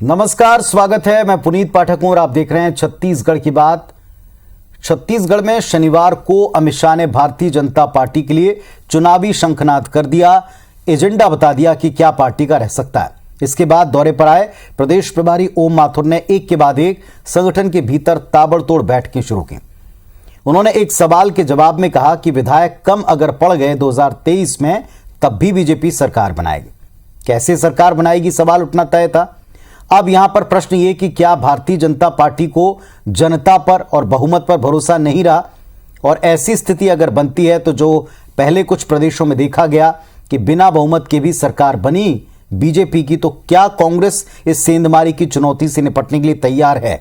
नमस्कार, स्वागत है। मैं पुनीत पाठक हूं और आप देख रहे हैं छत्तीसगढ़ की बात। छत्तीसगढ़ में शनिवार को अमित शाह ने भारतीय जनता पार्टी के लिए चुनावी शंखनाद कर दिया, एजेंडा बता दिया कि क्या पार्टी का रह सकता है। इसके बाद दौरे पर आए प्रदेश प्रभारी ओम माथुर ने एक के बाद एक संगठन के भीतर ताबड़तोड़ बैठकें शुरू की। उन्होंने एक सवाल के जवाब में कहा कि विधायक कम अगर पड़ गए 2023 में तब भी बीजेपी सरकार बनाएगी। कैसे सरकार बनाएगी, सवाल उठना तय था। अब यहां पर प्रश्न ये कि क्या भारतीय जनता पार्टी को जनता पर और बहुमत पर भरोसा नहीं रहा, और ऐसी स्थिति अगर बनती है तो जो पहले कुछ प्रदेशों में देखा गया कि बिना बहुमत के भी सरकार बनी बीजेपी की, तो क्या कांग्रेस इस सेंधमारी की चुनौती से निपटने के लिए तैयार है?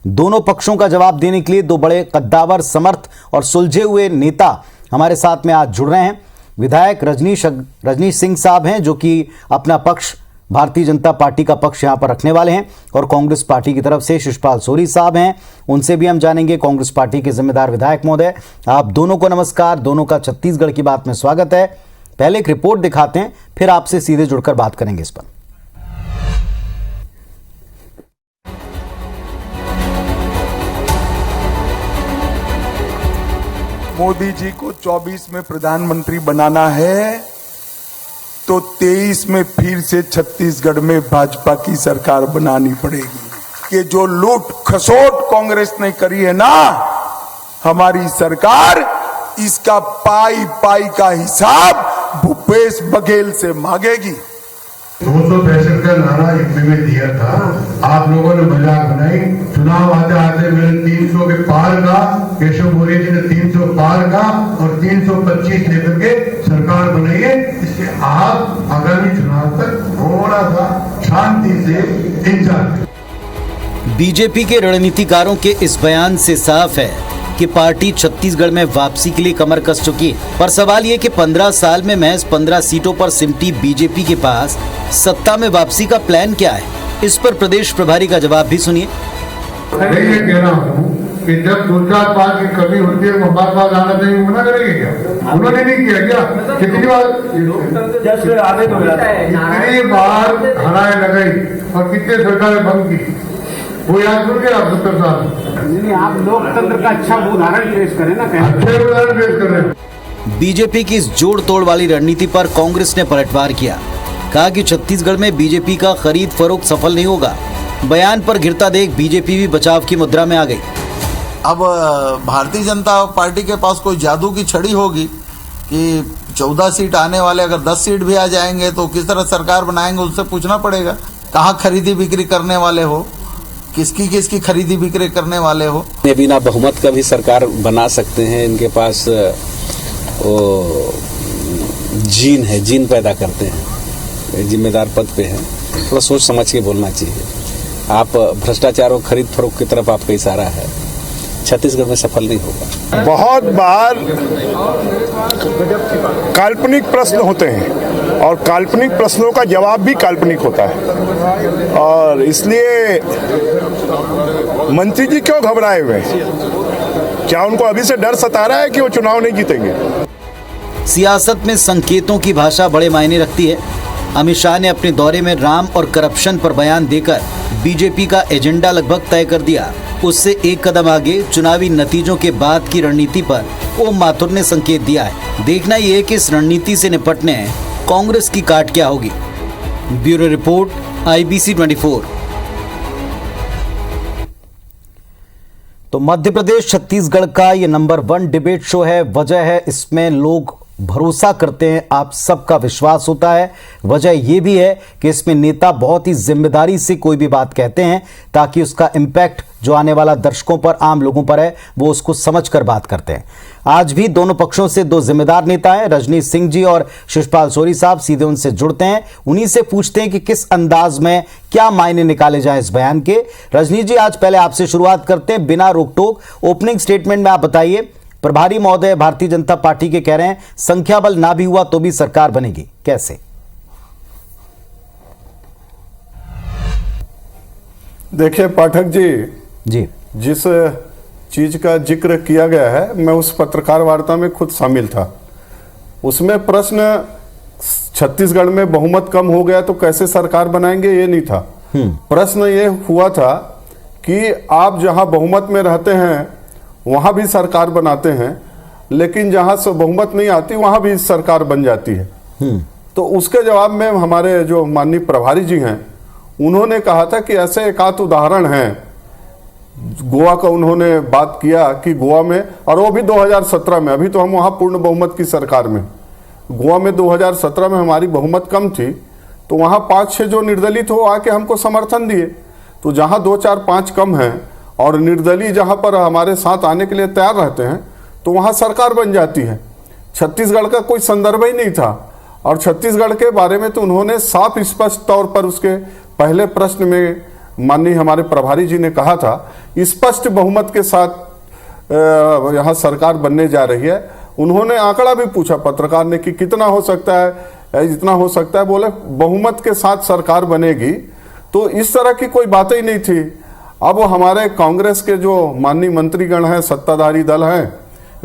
दोनों पक्षों का जवाब देने के लिए दो बड़े कद्दावर, समर्थ और सुलझे हुए नेता हमारे साथ में आज जुड़ रहे हैं। विधायक रजनीश सिंह साहब हैं, जो कि अपना पक्ष, भारतीय जनता पार्टी का पक्ष यहां पर रखने वाले हैं, और कांग्रेस पार्टी की तरफ से शिषपाल सोरी साहब हैं, उनसे भी हम जानेंगे। कांग्रेस पार्टी के जिम्मेदार विधायक महोदय, आप दोनों को नमस्कार। दोनों का छत्तीसगढ़ की बात में स्वागत है। पहले एक रिपोर्ट दिखाते हैं, फिर आपसे सीधे जुड़कर बात करेंगे इस पर। मोदी जी को 24 में प्रधानमंत्री बनाना है तो 23 में फिर से छत्तीसगढ़ में भाजपा की सरकार बनानी पड़ेगी। कि जो लूट खसोट कांग्रेस ने करी है ना, हमारी सरकार इसका पाई पाई का हिसाब भूपेश बघेल से मांगेगी। 265 का नारा यूपी में दिया था, आप लोगों ने मजाक बनाई। चुनाव आते आते मैंने 300 के पार का, केशव मौर्य जी ने 300 पार का और 325 लेकर के सरकार बनाई है। इससे आप आगामी चुनाव तक थोड़ा सा शांति से इंतजार। बीजेपी के रणनीतिकारों के इस बयान से साफ है कि पार्टी छत्तीसगढ़ में वापसी के लिए कमर कस चुकी है। पर सवाल ये कि 15 साल में महज 15 सीटों पर सिमटी बीजेपी के पास सत्ता में वापसी का प्लान क्या है? इस पर प्रदेश प्रभारी का जवाब भी सुनिए। मैं ये कह रहा हूँ कि जब 2-4 बार की कमी होती है तो हमारे पास आना चाहिए, मना करेंगे क्या? उन्होंने नहीं किया क्या? कितनी बार हराए लगाई और कितने सरकारें भंग की, वो याद भूल गया आप 70 साल? नहीं, आप लोकतंत्र का अच्छा उदाहरण पेश करें ना। अच्छे उदाहरण पेश कर रहे हैं। बीजेपी की इस जोड़ तोड़ वाली रणनीति पर कांग्रेस ने पलटवार किया, कहा कि छत्तीसगढ़ में बीजेपी का खरीद फरोख्त सफल नहीं होगा। बयान पर घिरता देख बीजेपी भी बचाव की मुद्रा में आ गई। अब भारतीय जनता पार्टी के पास कोई जादू की छड़ी होगी कि 14 सीट आने वाले, अगर 10 सीट भी आ जाएंगे तो किस तरह सरकार बनाएंगे, उससे पूछना पड़ेगा। कहाँ खरीदी बिक्री करने वाले हो, किसकी किसकी खरीदी बिक्री करने वाले हो। ये बिना बहुमत का भी सरकार बना सकते हैं, इनके पास वो जीन है, जीन पैदा करते हैं, जिम्मेदार पद पे हैं। थोड़ा सोच समझ के बोलना चाहिए। आप भ्रष्टाचार और खरीद फरोख्त की तरफ आपका इशारा है, छत्तीसगढ़ में सफल नहीं होगा। बहुत बार काल्पनिक प्रश्न होते हैं और काल्पनिक प्रश्नों का जवाब भी काल्पनिक होता है, और इसलिए मंत्री जी क्यों घबराए हुए? क्या उनको अभी से डर सता रहा है कि वो चुनाव नहीं जीतेंगे? सियासत में संकेतों की भाषा बड़े मायने रखती है। अमित शाह ने अपने दौरे में राम और करप्शन पर बयान देकर बीजेपी का एजेंडा लगभग तय कर दिया। उससे एक कदम आगे चुनावी नतीजों के बाद की रणनीति पर ओम माथुर ने संकेत दिया है। देखना ये कि इस रणनीति से निपटने कांग्रेस की काट क्या होगी। Bureau report, IBC 24। तो मध्य प्रदेश छत्तीसगढ़ का ये नंबर 1 डिबेट शो है। वजह है, इसमें लोग भरोसा करते हैं, आप सबका विश्वास होता है। वजह यह भी है कि इसमें नेता बहुत ही जिम्मेदारी से कोई भी बात कहते हैं, ताकि उसका इम्पैक्ट जो आने वाला दर्शकों पर, आम लोगों पर है, वो उसको समझकर बात करते हैं। आज भी दोनों पक्षों से दो जिम्मेदार नेता हैं, रजनीश सिंह जी और शिषपाल सोरी साहब। सीधे उनसे जुड़ते हैं, उन्हीं से पूछते हैं कि किस अंदाज में क्या मायने निकाले जाए इस बयान के। रजनीश जी, आज पहले आपसे शुरुआत करते हैं, बिना रोक टोक ओपनिंग स्टेटमेंट में आप बताइए। प्रभारी महोदय भारतीय जनता पार्टी के कह रहे हैं संख्या बल ना भी हुआ तो भी सरकार बनेगी, कैसे? देखिए पाठक जी, जिस चीज का जिक्र किया गया है, मैं उस पत्रकार वार्ता में खुद शामिल था। उसमें प्रश्न छत्तीसगढ़ में बहुमत कम हो गया तो कैसे सरकार बनाएंगे ये नहीं था। प्रश्न ये हुआ था कि आप जहां बहुमत में रहते हैं वहां भी सरकार बनाते हैं, लेकिन जहां से बहुमत नहीं आती वहां भी सरकार बन जाती है। तो उसके जवाब में हमारे जो माननीय प्रभारी जी हैं उन्होंने कहा था कि ऐसे एक आध उदाहरण हैं। गोवा का उन्होंने बात किया कि गोवा में, और वो भी 2017 में, अभी तो हम वहां पूर्ण बहुमत की सरकार में, गोवा में 2017 में हमारी बहुमत कम थी, तो वहां 5-6 जो निर्दलीय थे वो आके हमको समर्थन दिए। तो जहां 2, 4, 5 कम हैं और निर्दलीय जहां पर हमारे साथ आने के लिए तैयार रहते हैं तो वहां सरकार बन जाती है। छत्तीसगढ़ का कोई संदर्भ ही नहीं था, और छत्तीसगढ़ के बारे में तो उन्होंने साफ स्पष्ट तौर पर उसके पहले प्रश्न में माननीय हमारे प्रभारी जी ने कहा था, स्पष्ट बहुमत के साथ यहाँ सरकार बनने जा रही है। उन्होंने आंकड़ा भी पूछा पत्रकार ने कि कितना हो सकता है, जितना हो सकता है, बोले बहुमत के साथ सरकार बनेगी। तो इस तरह की कोई बात ही नहीं थी। अब हमारे कांग्रेस के जो माननीय मंत्रीगण हैं, सत्ताधारी दल हैं,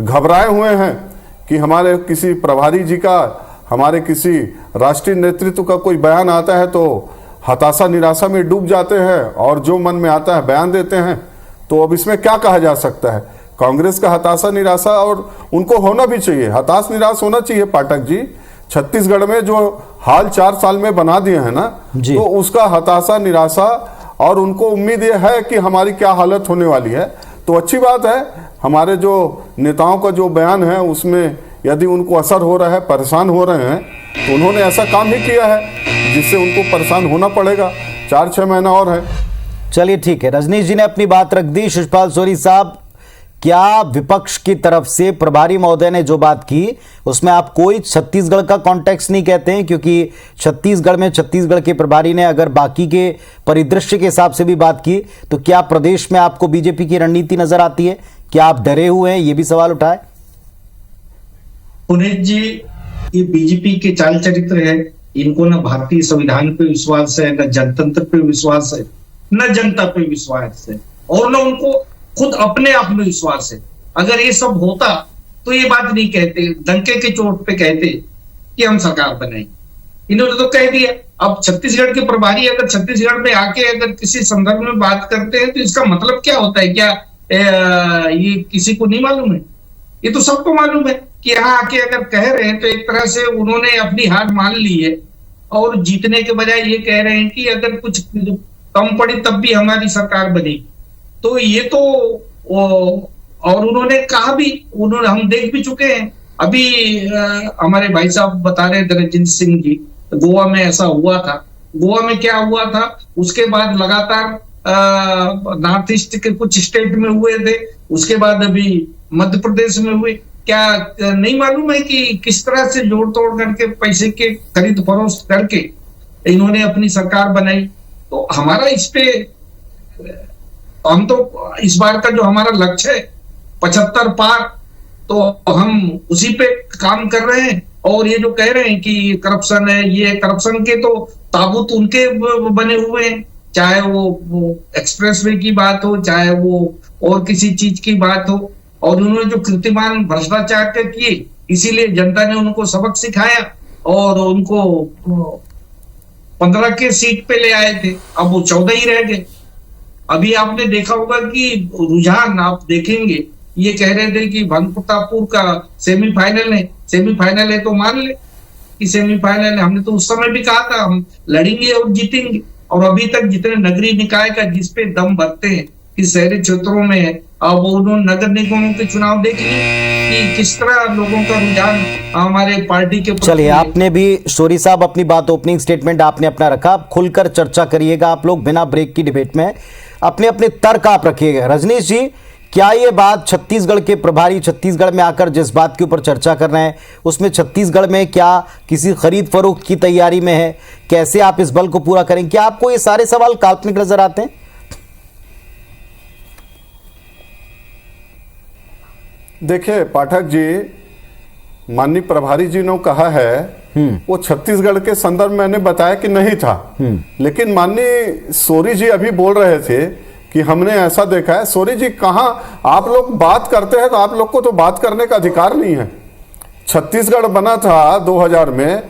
घबराए हुए हैं कि हमारे किसी प्रभारी जी का, हमारे किसी राष्ट्रीय नेतृत्व का कोई बयान आता है तो हताशा निराशा में डूब जाते हैं और जो मन में आता है बयान देते हैं। तो अब इसमें क्या कहा जा सकता है? कांग्रेस का हताशा निराशा, और उनको होना भी चाहिए, हताश निराश होना चाहिए। पाठक जी, छत्तीसगढ़ में जो हाल 4 साल में बना दिए हैं ना, तो उसका हताशा निराशा, और उनको उम्मीद ये है कि हमारी क्या हालत होने वाली है। तो अच्छी बात है, हमारे जो नेताओं का जो बयान है उसमें यदि उनको असर हो रहा है, परेशान हो रहे हैं, तो उन्होंने ऐसा काम ही किया है जिससे उनको परेशान होना पड़ेगा। 4-6 महीना और है। चलिए ठीक है, रजनीश जी ने अपनी बात रख दी। शिषपाल सोरी साहब, क्या विपक्ष की तरफ से प्रभारी महोदय ने जो बात की उसमें आप कोई छत्तीसगढ़ का कॉन्टेक्स्ट नहीं कहते हैं? क्योंकि छत्तीसगढ़ में छत्तीसगढ़ के प्रभारी ने अगर बाकी के परिदृश्य के हिसाब से भी बात की, तो क्या प्रदेश में आपको बीजेपी की रणनीति नजर आती है? क्या आप डरे हुए हैं? ये भी सवाल उठाए पुनीत जी। ये बीजेपी के चाल चरित्र है, इनको ना भारतीय संविधान पे विश्वास है, न जनतंत्र पे विश्वास है, न जनता पे विश्वास है, और न उनको खुद अपने आप में विश्वास है। अगर ये सब होता तो ये बात नहीं कहते, डंके के चोट पे कहते कि हम सरकार बनाएंगे। इन्होंने तो कह दिया। अब छत्तीसगढ़ के प्रभारी अगर छत्तीसगढ़ में आके अगर किसी संदर्भ में बात करते हैं तो इसका मतलब क्या होता है? क्या ये किसी को नहीं मालूम है? ये तो सबको मालूम है कि यहाँ आके अगर कह रहे हैं तो एक तरह से उन्होंने अपनी हार मान ली है, और जीतने के बजाय ये कह रहे हैं कि अगर कुछ कम पड़ी तब भी हमारी सरकार बनेगी। तो ये तो, और उन्होंने कहा भी, उन्होंने, हम देख भी चुके हैं। अभी हमारे भाई साहब बता रहे थे, रंजीत सिंह जी, गोवा में ऐसा हुआ था। गोवा में क्या हुआ था, उसके बाद लगातार नॉर्थ ईस्ट के कुछ स्टेट में हुए थे, उसके बाद अभी मध्य प्रदेश में हुए। क्या नहीं मालूम है कि किस तरह से जोड़ तोड़ करके पैसे के खरीद फरोख्त करके इन्होंने अपनी सरकार बनाई? तो हमारा इस पे, हम तो इस बार का जो हमारा लक्ष्य है 75 पार, तो हम उसी पे काम कर रहे हैं। और ये जो कह रहे हैं कि करप्शन है, ये करप्शन के तो ताबूत उनके बने हुए हैं, चाहे वो एक्सप्रेसवे की बात हो, चाहे वो और किसी चीज की बात हो। और उन्होंने जो कीर्तिमान भ्रष्टाचार के किए, इसीलिए जनता ने उनको सबक सिखाया और उनको 15 के सीट पे ले आए थे। अब वो 14 ही रह गए। अभी आपने देखा होगा कि रुझान आप देखेंगे, ये कह रहे थे कि भंग-प्रतापपुर का सेमीफाइनल है, सेमीफाइनल है तो मान ले कि सेमीफाइनल है। हमने तो उस समय भी कहा था हम लड़ेंगे और जीतेंगे। और अभी तक जितने नगरीय निकाय का जिसपे दम भरते हैं कि शहरी क्षेत्रों में है, अब उन्होंने नगर निगमों के चुनाव देख लिए कि किस तरह लोगों का रुझान हमारे पार्टी के। चलिए, आपने भी सोरी साहब अपनी बात, ओपनिंग स्टेटमेंट आपने अपना रखा। आप खुलकर चर्चा करिएगा, आप लोग बिना ब्रेक की डिबेट में अपने अपने तर्क आप रखिएगा। रजनीश जी, क्या ये बात छत्तीसगढ़ के प्रभारी छत्तीसगढ़ में आकर जिस बात के ऊपर चर्चा कर रहे हैं उसमें छत्तीसगढ़ में क्या किसी खरीद फरोख्त की तैयारी में है? कैसे आप इस बल को पूरा करेंगे? क्या आपको ये सारे सवाल काल्पनिक नजर आते हैं? देखिए पाठक जी, माननीय प्रभारी जी ने कहा है वो छत्तीसगढ़ के संदर्भ में मैंने बताया कि नहीं था, लेकिन माननीय सोरी जी अभी बोल रहे थे कि हमने ऐसा देखा है। सोरी जी, कहां आप लोग बात करते हैं तो आप लोग को तो बात करने का अधिकार नहीं है। छत्तीसगढ़ बना था 2000 में,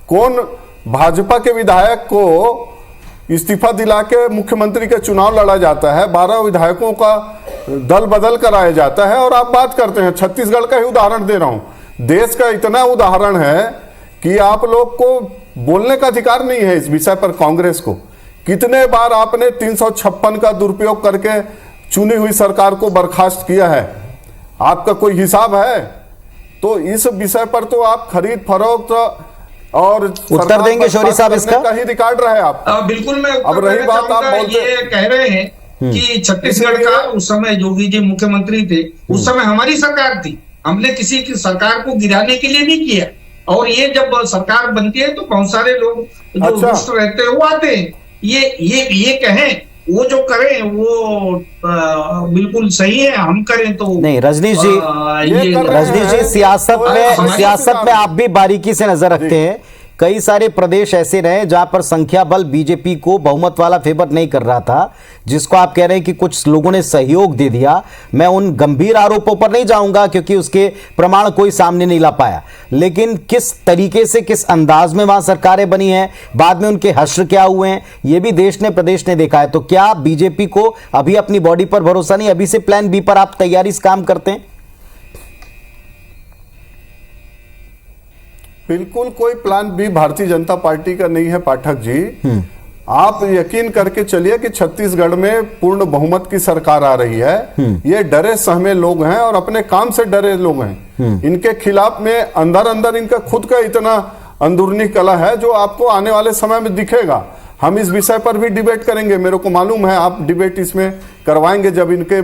कौन भाजपा के विधायक को इस्तीफा दिला के मुख्यमंत्री का चुनाव लड़ा जाता है, 12 विधायकों का दल बदल कराया जाता है, और आप बात करते हैं। छत्तीसगढ़ का ही उदाहरण दे रहा हूं, देश का इतना उदाहरण है कि आप लोग को बोलने का अधिकार नहीं है इस विषय पर। कांग्रेस को कितने बार आपने 356 का दुरुपयोग करके चुनी हुई सरकार को बर्खास्त किया है, आपका कोई हिसाब है? तो इस विषय पर तो आप खरीद फरोख्त और उत्तर देंगे शौरी साहब इसका का ही रिकॉर्ड रहे आप। बिल्कुल मैं अब रही बात आप बोलते ये कह रहे हैं कि छत्तीसगढ़ का उस समय योगी जी मुख्यमंत्री थे, उस समय हमारी सरकार थी, हमने किसी की सरकार को गिराने के लिए नहीं किया। और ये जब सरकार बनती है तो बहुत सारे लोग जो दुष्ट रहते हैं वो आते हैं। ये कहें वो जो करें वो बिल्कुल सही है, हम करें तो नहीं। रजनीश जी सियासत में आप भी बारीकी से नजर रखते हैं। कई सारे प्रदेश ऐसे रहे जहां पर संख्या बल बीजेपी को बहुमत वाला फेवर नहीं कर रहा था, जिसको आप कह रहे हैं कि कुछ लोगों ने सहयोग दे दिया। मैं उन गंभीर आरोपों पर नहीं जाऊंगा क्योंकि उसके प्रमाण कोई सामने नहीं ला पाया, लेकिन किस तरीके से, किस अंदाज में वहां सरकारें बनी हैं, बाद में उनके हश्र क्या हुए हैं, ये भी देश ने प्रदेश ने देखा है। तो क्या बीजेपी को अभी अपनी बॉडी पर भरोसा नहीं, अभी से प्लान बी पर आप तैयारी से काम करते हैं? बिल्कुल कोई plan B Bharatiya Janata party का नहीं है पाठक जी। आप यकीन करके चलिए कि छत्तीसगढ़ में पूर्ण बहुमत की सरकार आ रही है। ये डरे सहमे लोग हैं और अपने काम से डरे लोग हैं। इनके खिलाफ में अंदर अंदर इनका खुद का इतना अंदरूनी कला है जो आपको आने वाले समय में दिखेगा। हम इस विषय पर भी डिबेट करेंगे, मेरे को मालूम है आप डिबेट इसमें करवाएंगे जब इनके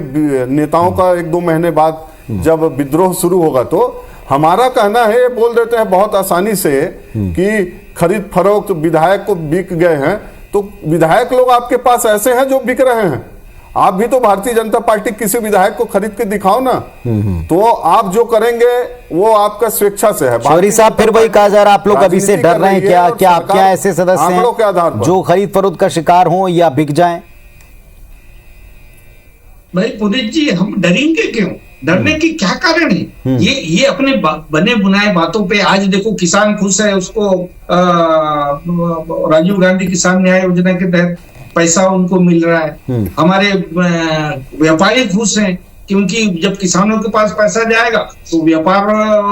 नेताओं का 1-2 महीने बाद जब विद्रोह शुरू होगा। तो हमारा कहना है, ये बोल देते हैं बहुत आसानी से कि खरीद फरोख्त विधायक को बिक गए हैं, तो विधायक लोग आपके पास ऐसे हैं जो बिक रहे हैं। आप भी तो भारतीय जनता पार्टी किसी विधायक को खरीद के दिखाओ ना, तो आप जो करेंगे वो आपका स्वेच्छा से है। शौरी साहब फिर वही कहा जा रहा है, आप लोग अभी से डर रहे हैं क्या? क्या आपके यहाँ ऐसे सदस्य हैं जो खरीद फरोख्त का शिकार हों या बिक जाएं? भाई पुनीत जी, हम डरेंगे क्यों? डरने की क्या कारण है? ये अपने बने बुनाए बातों पे आज देखो किसान खुश है, उसको राजीव गांधी किसान न्याय योजना के तहत पैसा उनको मिल रहा है। हमारे व्यापारी खुश हैं क्योंकि जब किसानों के पास पैसा जाएगा तो व्यापार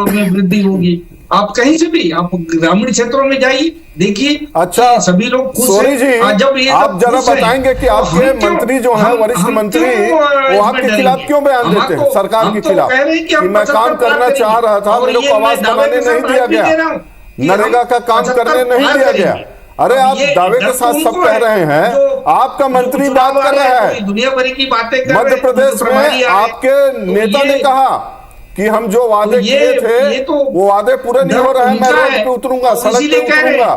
में वृद्धि होगी। आप कहीं से भी, आप ग्रामीण क्षेत्रों में जाइए, देखिए, अच्छा सभी लोग खुश सोनी जी, जब ये आप जरा बताएंगे कि आपके मंत्री जो हैं, वरिष्ठ मंत्री, वो आपके खिलाफ क्यों बयान देते हैं, सरकार के खिलाफ, कि मैं काम करना चाह रहा था, मेरे को आवाज बनाने नहीं दिया गया, नरेगा का काम करने नहीं दिया गया। अरे आप दावे के साथ सब कह रहे हैं, आपका मंत्री बात कर रहा है। दुनिया भर की बातें मध्य प्रदेश में आपके नेता ने कहा कि हम जो वादे किए थे वो वादे पूरे नहीं हो रहे हैं, मैं रोड पे उतरूंगा, सड़क पे उतरूंगा।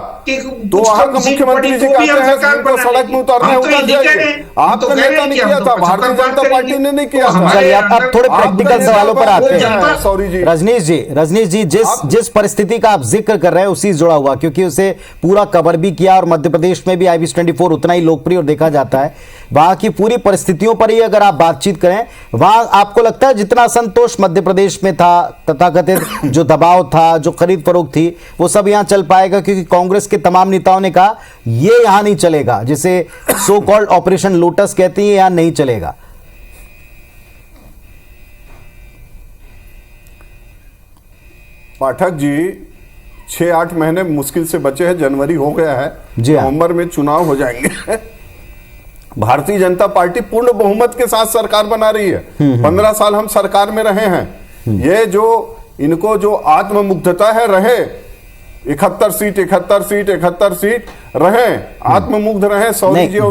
तो वहां का मुख्यमंत्री जी कहते हैं जिनको सड़क में उतर जाइए। आपका नेता ने किया था, भारतीय जनता पार्टी ने नहीं किया था। चलिए अब थोड़े प्रैक्टिकल सवालों पर आते हैं। सॉरी जी, रजनीश जी, जिस परिस्थिति का आप जिक्र कर रहे हैं उसी से जुड़ा हुआ, क्योंकि उसे पूरा कवर भी किया और मध्य प्रदेश में भी IBS24 उतना ही लोकप्रिय और देखा जाता है। वहां की पूरी परिस्थितियों पर ही अगर आप बातचीत करें, वहां आपको लगता है जितना असंतोष मध्य प्रदेश में था, तथाकथित जो दबाव था, जो खरीद फरोख्त थी, वो सब यहां चल पाएगा? क्योंकि कांग्रेस के तमाम नेताओं ने कहा ये यहां नहीं चलेगा, जिसे सो कॉल्ड ऑपरेशन लोटस कहती है, यहां नहीं चलेगा। पाठक जी, 6-8 महीने मुश्किल से बचे हैं, जनवरी हो गया है, नवंबर में चुनाव हो जाएंगे। भारतीय जनता पार्टी पूर्ण बहुमत के साथ सरकार बना रही है। 15 साल हम सरकार में रहे हैं। ये जो इनको जो आत्ममुग्धता है, रहे 71 सीट रहे, आत्ममुग्ध रहे।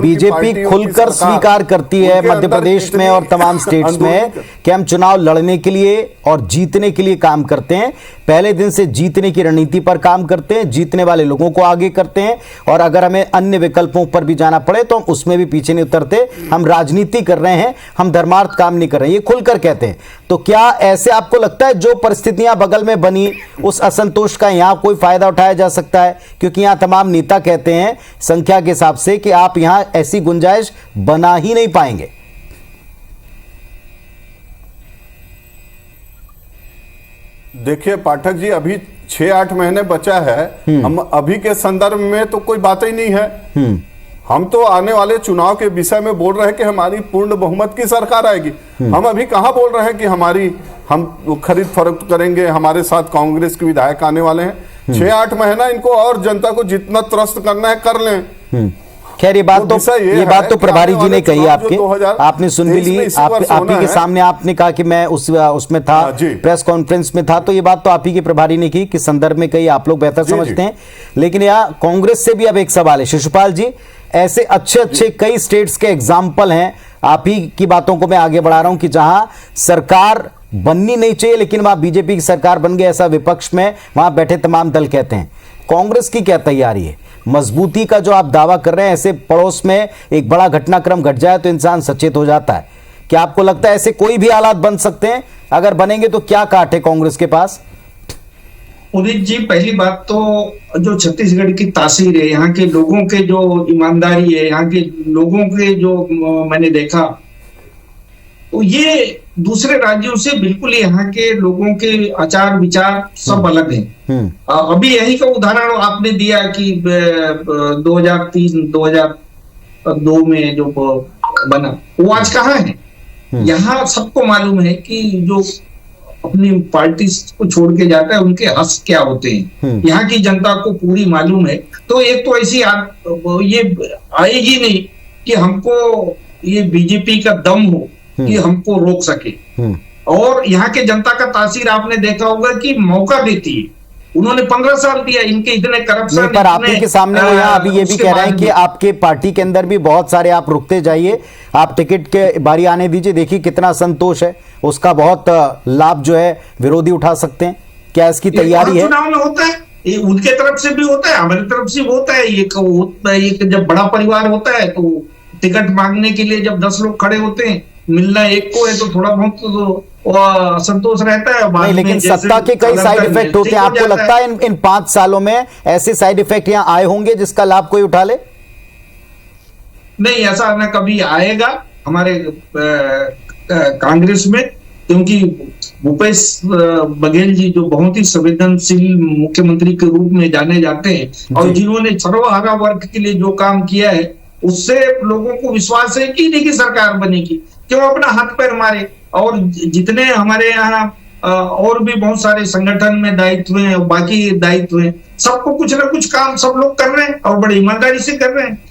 बीजेपी खुलकर स्वीकार करती है मध्य प्रदेश में और तमाम स्टेट्स में कि हम चुनाव लड़ने के लिए और जीतने के लिए काम करते हैं। पहले दिन से जीतने की रणनीति पर काम करते हैं, जीतने वाले लोगों को आगे करते हैं, और अगर हमें अन्य विकल्पों पर भी जाना पड़े तो हम उसमें भी पीछे नहीं उतरते। हम राजनीति कर रहे हैं, हम धर्मार्थ काम नहीं कर रहे हैं, ये खुलकर कहते हैं। तो क्या ऐसे आपको लगता है जो परिस्थितियां बगल में बनी, उस असंतोष का यहां कोई फायदा उठाया जा सकता है? क्योंकि यहां तमाम नेता कहते हैं संख्या के हिसाब से कि आप यहां ऐसी गुंजाइश बना ही नहीं पाएंगे। देखिए पाठक जी, अभी 6-8 महीने बचा है, हम अभी के संदर्भ में तो कोई बात ही नहीं है। हम तो आने वाले चुनाव के विषय में बोल रहे हैं कि हमारी पूर्ण बहुमत की सरकार आएगी। हम अभी कहां बोल रहे हैं कि हम खरीद फरोख्त करेंगे, हमारे साथ कांग्रेस के विधायक आने वाले हैं। 6-8 महीना इनको और जनता को जितना त्रस्त करना है कर लें। खैर ये बात तो प्रभारी जी ने कही आपने सुन भी ली। आप ही के सामने आपने कहा कि मैं उसमें था, प्रेस कॉन्फ्रेंस में था, तो ये बात तो आप ही के प्रभारी ने की, किस संदर्भ में कही आप लोग बेहतर समझते हैं। लेकिन यहाँ कांग्रेस से भी अब एक सवाल है शिशुपाल जी, ऐसे अच्छे कई स्टेट्स के एग्जाम्पल हैं, आप ही की बातों को मैं आगे बढ़ा रहा हूं कि जहां सरकार बननी नहीं चाहिए लेकिन वहां बीजेपी की सरकार बन गई, ऐसा विपक्ष में वहां बैठे तमाम दल कहते हैं। कांग्रेस की क्या तैयारी है? मजबूती का जो आप दावा कर रहे हैं, ऐसे पड़ोस में एक बड़ा घटनाक्रम घट जाए तो इंसान सचेत हो जाता है। क्या आपको लगता है ऐसे कोई भी हालात बन सकते हैं? अगर बनेंगे तो क्या काट है कांग्रेस के पास? उदित जी, पहली बात तो जो छत्तीसगढ़ की तासीर है, यहाँ के लोगों के जो ईमानदारी है, यहाँ के लोगों के जो मैंने देखा, तो ये दूसरे राज्यों से बिल्कुल यहाँ के लोगों के आचार विचार सब अलग हैं। अभी यही का उदाहरण आपने दिया कि 2003-2002 में जो बना, वो आज कहाँ है? यहाँ सबको मालूम है कि जो अपनी पार्टी को छोड़ के जाता है उनके हक क्या होते हैं, यहाँ की जनता को पूरी मालूम है। तो एक तो ऐसी ये आएगी नहीं कि हमको ये बीजेपी का दम हो कि हमको रोक सके। और यहाँ के जनता का तासीर आपने देखा होगा कि मौका देती है। उन्होंने 15 साल दिया, इनके इतने करप्शन। पर आपके के सामने वो यहाँ अभी ये भी कह रहे हैं कि आपके पार्टी के अंदर भी बहुत सारे, आप रुकते जाइए, आप टिकट के बारी आने दीजिए, देखिए कितना संतोष है, उसका बहुत लाभ जो है विरोधी उठा सकते हैं। क्या इसकी तैयारी है? चुनाव में होता है, ये उनके तरफ से भी होता है, हमारी तरफ से भी होता है। ये जब बड़ा परिवार होता है तो टिकट मांगने के लिए जब 10 लोग खड़े होते हैं, मिलना एक को है तो थोड़ा बहुत तो असंतोष रहता है। नहीं, लेकिन सत्ता के कई साइड इफेक्ट होते हैं। आपको लगता है इन 5 सालों में ऐसे साइड इफेक्ट यहाँ आए होंगे जिसका लाभ कोई उठा ले? नहीं, ऐसा न कभी आएगा हमारे कांग्रेस में, क्योंकि भूपेश बघेल जी जो बहुत ही संवेदनशील मुख्यमंत्री के रूप में जाने जाते हैं और जिन्होंने सर्वहारा वर्ग के लिए जो काम किया है, उससे लोगों को विश्वास है कि इनकी सरकार बनेगी। क्यों अपना हाथ पैर मारे? और जितने हमारे यहाँ और भी बहुत सारे संगठन में दायित्व हैं, बाकी दायित्व हैं, सबको कुछ ना कुछ काम सब लोग कर रहे हैं और बड़ी ईमानदारी से कर रहे हैं।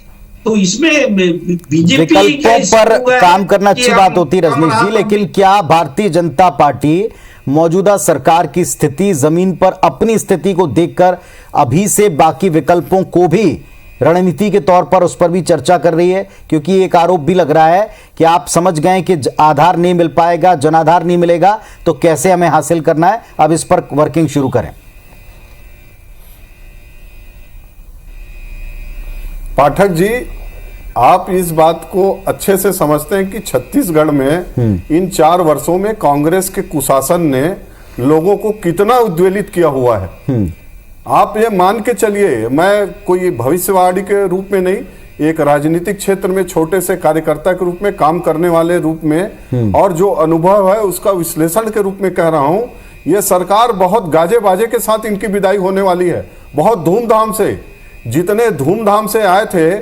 तो इसमें बीजेपी विकल्पों पर काम करना अच्छी बात होती है रजनीश जी, लेकिन क्या भारतीय जनता पार्टी मौजूदा सरकार की स्थिति, जमीन पर अपनी स्थिति को देखकर अभी से बाकी विकल्पों को भी रणनीति के तौर पर उस पर भी चर्चा कर रही है? क्योंकि एक आरोप भी लग रहा है कि आप समझ गए कि आधार नहीं मिल पाएगा, जनाधार नहीं मिलेगा, तो कैसे हमें हासिल करना है, अब इस पर वर्किंग शुरू करें। पाठक जी, आप इस बात को अच्छे से समझते हैं कि छत्तीसगढ़ में इन 4 वर्षों में कांग्रेस के कुशासन ने लोगों को कितना उद्वेलित किया हुआ है। आप ये मान के चलिए, मैं कोई भविष्यवाणी के रूप में नहीं, एक राजनीतिक क्षेत्र में छोटे से कार्यकर्ता के रूप में काम करने वाले रूप में और जो अनुभव है उसका विश्लेषण के रूप में कह रहा हूं, यह सरकार बहुत गाजे बाजे के साथ इनकी विदाई होने वाली है, बहुत धूमधाम से। जितने धूमधाम से आए थे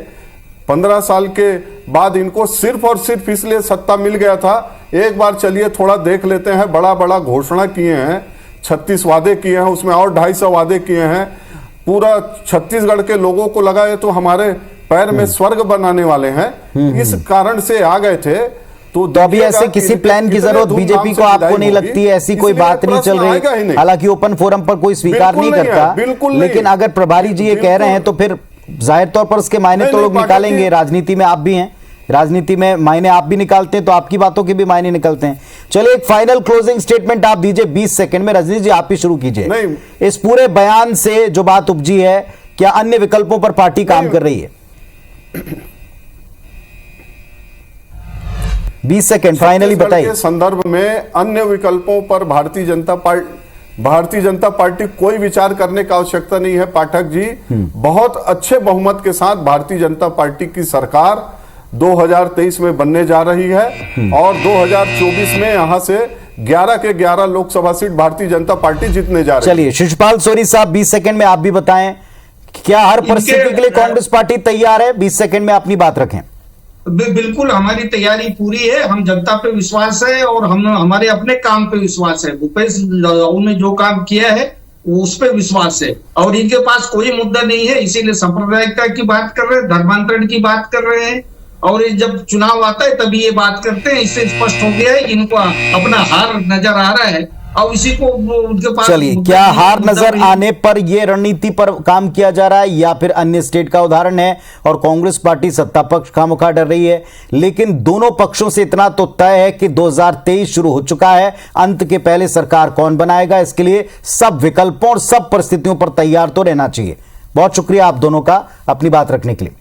15 साल के बाद, इनको सिर्फ और सिर्फ इसलिए सत्ता मिल गया था, एक बार चलिए थोड़ा देख लेते हैं, बड़ा बड़ा घोषणा किए हैं, 36 वादे किए हैं, उसमें और 250 वादे किए हैं। पूरा छत्तीसगढ़ के लोगों को लगा ये तो हमारे पैर में स्वर्ग बनाने वाले हैं, इस कारण से आ गए थे। तो अभी ऐसे किसी प्लान की जरूरत बीजेपी को आपको नहीं लगती? ऐसी कोई बात नहीं चल रही, हालांकि ओपन फोरम पर कोई स्वीकार नहीं करता, लेकिन अगर प्रभारी जी ये कह रहे हैं तो फिर जाहिर तौर पर उसके मायने तो लोग निकालेंगे। राजनीति में आप भी हैं, राजनीति में मायने आप भी निकालते हैं, तो आपकी बातों के भी मायने निकलते हैं। चलिए एक फाइनल क्लोजिंग स्टेटमेंट आप दीजिए 20 सेकंड में। रजनीश जी आप ही शुरू कीजिए। इस पूरे बयान से जो बात उपजी है, क्या अन्य विकल्पों पर पार्टी काम कर रही है? 20 सेकंड फाइनली बताइए। संदर्भ में अन्य विकल्पों पर भारतीय जनता पार्टी कोई विचार करने की आवश्यकता नहीं है। पाठक जी, बहुत अच्छे बहुमत के साथ भारतीय जनता पार्टी की सरकार 2023 में बनने जा रही है और 2024 में यहां से 11 के 11 लोकसभा सीट भारतीय जनता पार्टी जीतने जा रही है। चलिए शिशुपाल सोरी साहब 20 सेकंड में आप भी बताएं क्या हर इनके- परिस्थिति के लिए कांग्रेस पार्टी तैयार है? 20 सेकंड में अपनी बात रखें। बिल्कुल हमारी तैयारी पूरी है। हम जनता पे विश्वास है और हम हमारे अपने काम पे विश्वास है। भूपेश यादव ने जो काम किया है वो उस पे विश्वास है और इनके पास कोई मुद्दा नहीं है, इसीलिए सांप्रदायिकता की बात कर रहे हैं, धर्मांतरण की बात कर रहे हैं और जब चुनाव आता है तभी ये बात करते हैं। इससे स्पष्ट हो गया है इनको अपना हार नजर आ रहा है और इसी को उनके पास चलिए, मुद्दा क्या नहीं- हार मुद्दा नजर नहीं- आने पर यह रणनीति पर काम किया जा रहा है या फिर अन्य स्टेट का उदाहरण है और कांग्रेस पार्टी सत्ता पक्ष खामोखा डर रही है? लेकिन दोनों पक्षों से इतना तो तय है कि 2023 शुरू हो चुका है। अंत के पहले सरकार कौन बनाएगा, इसके लिए सब विकल्पों और सब परिस्थितियों पर तैयार तो रहना चाहिए। बहुत शुक्रिया आप दोनों का अपनी बात रखने के लिए।